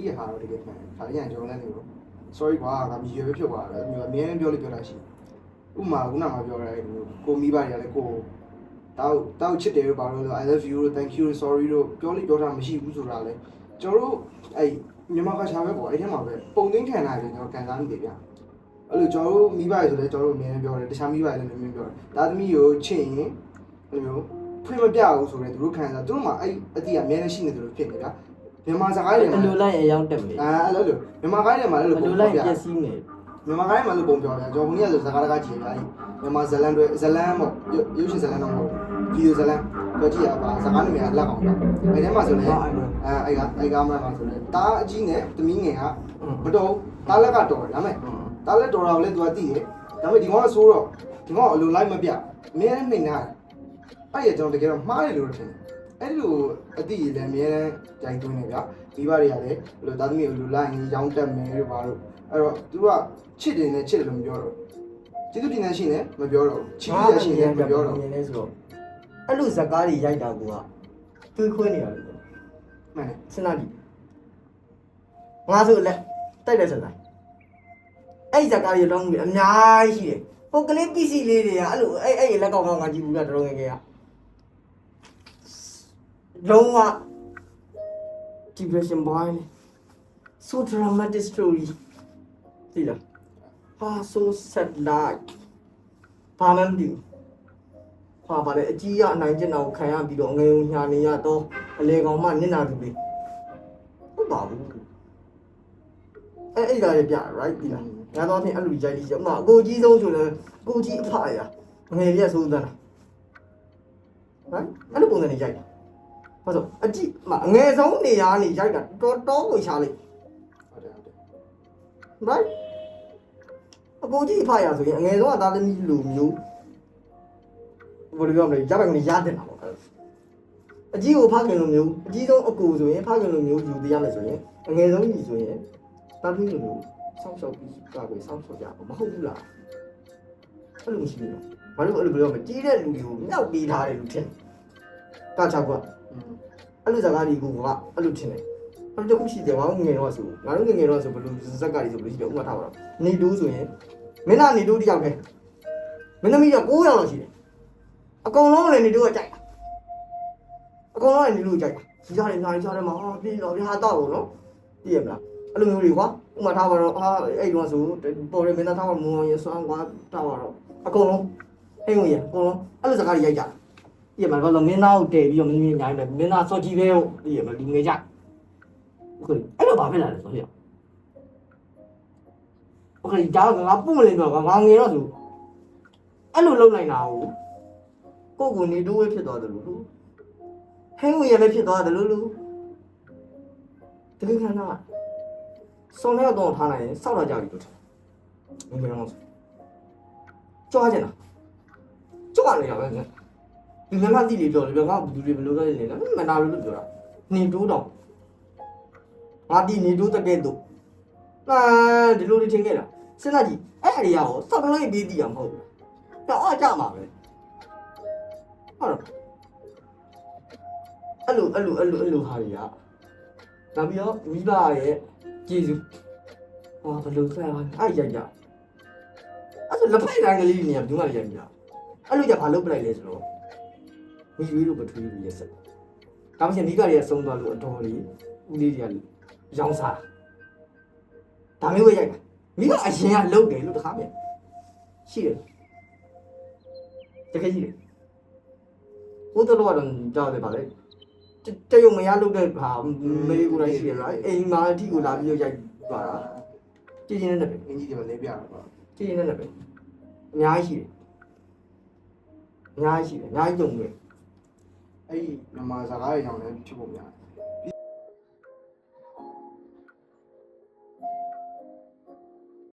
ကြီးရဲ့ဟာတော့တကယ်မှန်ခါရရင်ကျွန်တော်လည်းနေလို့ sorry ကွာငါမြည်ရွယ်ပဲဖြစ်သွားတယ်အမြဲတမ်းပြောလို့ပြောတာရှိဥမာခုနကပြောရဲကိုမိဘတွေကလည်းကိုတောက်ချစ်တယ်လို့ပါလို့ I love you လို့ thank you လို့ sorry လို့ပြောလို့ပြောတာမရှိဘူးဆိုတာလေကျွန်တော်တို့အဲ့မြန်မာကချာပဲပေါ့အဲ့ထဲမှာပဲပုံသိမ်းခံရတယ်ကျွန်တော်ကန်စားနေတယ်ဗျအဲ့လိုကျွန်တော်တို့မိဘတွေဆိုလည်းကျွန်တော်တို့အမြဲတမ်းပြောတယ်တခြားမိဘတွေလည်းအမြဲပြောတယ်ဒါသမီးကိုချစ်ရင်အဲ့လိုမျိုးဖွင့်မပြဘူးဆိုတော့သူတို့ခံစားသူတို့မှအဲ့အတိအများနဲ့ရှိနေတယ်လို့ဖြစ်နေဗျမြန်မာစကားတွေမှာလိုလိုက်အရောက်တက်မယ်အဲ့လိုမြန်မာကားတွေမှာလည်းလိုလိုက်ပြည့်စည်နေမြန်မာကားတွေမှာလည်းပုံပြောတယ်ကျွန်တော်ဘုန်းကြီးကဆိုစကားတကားကြည့်ရတယ်မြန်မာဇလန်တွေဇလန်ပေါ့ရုပ်ရှင်ဇလန်တော့မဟုတ်ဗီဒီယိုဇလန်ပြောကြည့်ရပါစကားနာမည်ကလက်အောင်ပါအဲ့ထဲမှာဆိုလည်းအဲ့ကားမှာဆိုလည်းတားအကြီးနဲ့သမီးငယ်ကမတော်တားလက်ကတော်တယ်ဒါပေမဲ့တားလက်တော်တာကိုလည်းသူကသိတယ်ဒါပေမဲ့ဒီကောင်ကဆိုးတော့ဒီကောင်ကအလိုလိုက်မပြအများနဲ့နှိမ်ထားတယ်အဲ့ရကျွန်တော်တကယ်တော့မှားတယ်လို့ထင်တယ်အဲ့လိုအတိလည်းအများနဲ့ကြိုင်သွင်းနေဗျမိဘတွေကလည်းဘယ်လိုသားသမီးကိုလိုလိုက်ရင်ရောင်းတက်မယ်လို့ပါတော့အဲ့တော့သူကချစ်တယ်နဲ့ချစ်တယ်လို့မပြောတော့ကျေးဇူးတင်နေရှိနေမပြောတော့ချစ်ရရှိနေမပြောတော့နေလဲဆိုတော့အဲ့လိုဇကားတွေရိုက်တာကတွေးခွဲနေတာလေမှန်တယ်စဉ်းစားကြည့်ငါဆိုလက်တိုက်တယ်ဆိုတာအဲ့ဇကားတွေတော့အများကြီးရှိတယ်ဟိုကလေး PC လေးတွေကအဲ့လိုအဲ့လက်ကောက်ကောက်ငါကြည့်ဘူးလားတော်ငယ်ငယ်ကလုံးဝ depression boy so dramatic story သိလားဟာ so sad life ဘာမှမသိဘူးဟာဗါလေအကြီးရအနိုင်ကျင့်တာကိုခံရပြီးတော့ငယ်ုံညာနေရတော့အလေကောင်မှနစ်နာသူလေးဟုတ်ပါဘူးအဲ့ဒါတွေပြ right ဒီလားငါတော့အပြင်အဲ့လိုကြိုက်ပြီးဥမာအကိုကြီးဆုံးဆိုလဲအကိုကြီးအဖရငယ်ရက်ဆိုးသန်းဟမ်အဲ့လိုပုံစံနေကြိုက်တာဘာလို့အကြည့်အငယ်ဆုံးနေရာနေရိုက်တာတော်ကိုရှာလိုက်ဟုတ်တယ် right အကိုကြီးအဖရဆိုရင်အငယ်ဆုံးကသားသမီးလူမျိုးဘယ်လိုပြောမလဲရပါကနေရတဲ့တာပေါ့အကြီးကိုဖခင်လိုမျိုးအကြီးဆုံးအကိုဆိုရင်ဖခင်လိုမျိုးယူသေးရမယ်ဆိုရင်အငယ်ဆုံးကြီးဆိုရင်သားသမီးလိုမျိုးစောင့်ရှောက်ပြီးကာကွယ်စောင့်ရှောက်ကြပါမဟုတ်ဘူးလားအဲ့လိုမရှိဘူးနော်ဘာလို့အဲ့လိုပြောမလဲကြီးတဲ့လူတွေကိုမြောက်ပေးထားတယ်လို့ထင်တာချောက်ကအဲ့လိုစကားတွေကိုကအဲ့လိုထင်တယ်အဲ့တော့ခုရှိတယ်ငါတို့ငယ်တော့ဆိုငါတို့ငယ်တော့ဆိုဘယ်လိုဇက်ကတွေဆိုဘယ်လိုရှိတယ်ဥပမာထားပါတော့နေတိုးဆိုရင်မင်းသားနေတိုးတစ်ယောက်တည်းမင်းသမီးက9ယောက်လောက်ရှိတယ်အကောင်လုံးလည်းနေတိုးကကြိုက်တာအကောင်လုံးလည်းနေတိုးကြိုက်တာဒီကြားနေကြားထဲမှာပြီးတော့ဟာတော့ဘောနော်သိရမလားအဲ့လိုမျိုးတွေကွာဥပမာထားပါတော့အဲ့ဒီတော့ဆိုပေါ်ရမင်းသားထားပါမူအောင်ရဆွမ်းကွာထားပါတော့အကောင်လုံးဟိုရအကောင်လုံးအဲ့လိုစကားတွေရိုက်ကြသိရမလားဘာလို့မင်းသားကိုတည်ပြီးတော့မင်းသမီးအများကြီးပဲမင်းသားစောကြီးပဲဟုတ်သိရမလားလူငယ်ကြဟုတ်အဲ့တော့ဘာဖြစ်လာလဲဆိုတော့โอเคဒါကငါပုံမလင်းတော့ငါငယ်တော့ဆိုအဲ့လိုလုပ်နိုင်တာကိုကိုနေတိုးပဲဖြစ်သွားတယ်လို့ဟင်းဝင်ရလည်းဖြစ်သွားတယ်လို့တကယ်ခဏဆောင်းတော့ထားနိုင်ရင်စောက်လာကြပြီလို့ငယ်တော့ကြွားကြလားကြွားနေရပဲဒီလမ်းမသိလေပြောတယ်ငါဘူးတွေဘယ်လိုလဲလဲမနာလို့ပြောတာနေတိုးတော့ငါဒီနေတိုးတကယ်တော့ဒီလိုတွေထင်ခဲ့တာစဉ်းစားကြည့်အဲ့အရာကိုစောက်လို့ပြီးတည်ရမဟုတ်ဘူးတော့အကြမှာပဲဟုတ်တော့အဲ့လိုဟာတွေကနောက်ပြီးတော့မိဘရဲ့ကျေးဇူးဟောဘယ်လိုဆက်ပါအဲ့ရိုက်ကြအဲ့ဆိုလက်ဖိုက်တိုင်းကလေးတွေနေရာဘူးမှရိုက်ကြအဲ့လိုကြဘာလုပ်ပလိုက်လဲဆိုတော့မိရွေးလို့ပထွေးလို့ရက်ဆက်ဒါမှမဟုတ်မိဘတွေကဆုံးသွားလို့အတော်လေးဦးလေးတွေကရောင်းစားဒါမျိုးပဲရိုက်တာမိဘအရင်ကလုပ်တယ်လို့တခါပြန်ရှိတယ်တကယ်ရှိတယ်ဘုဒ္ဓတော်ကတော့ကြောက်တယ်ပါလေတရုံမရလုပ်တဲ့ဟာမေကိုတိုင်းရှိရလားအိမ်မှာအထိကိုလာပြီးရိုက်သွားတာကြည်ချင်းနဲ့ပဲအင်ကြီးတွေလည်းပြတာပါကြည်ချင်းနဲ့ပဲအများကြီးရှိတယ်အများကြီးကြုံတယ်အဲ့ဒီမြန်မာစကားတွေကြောင့်လည်းဖြစ်ဖို့များ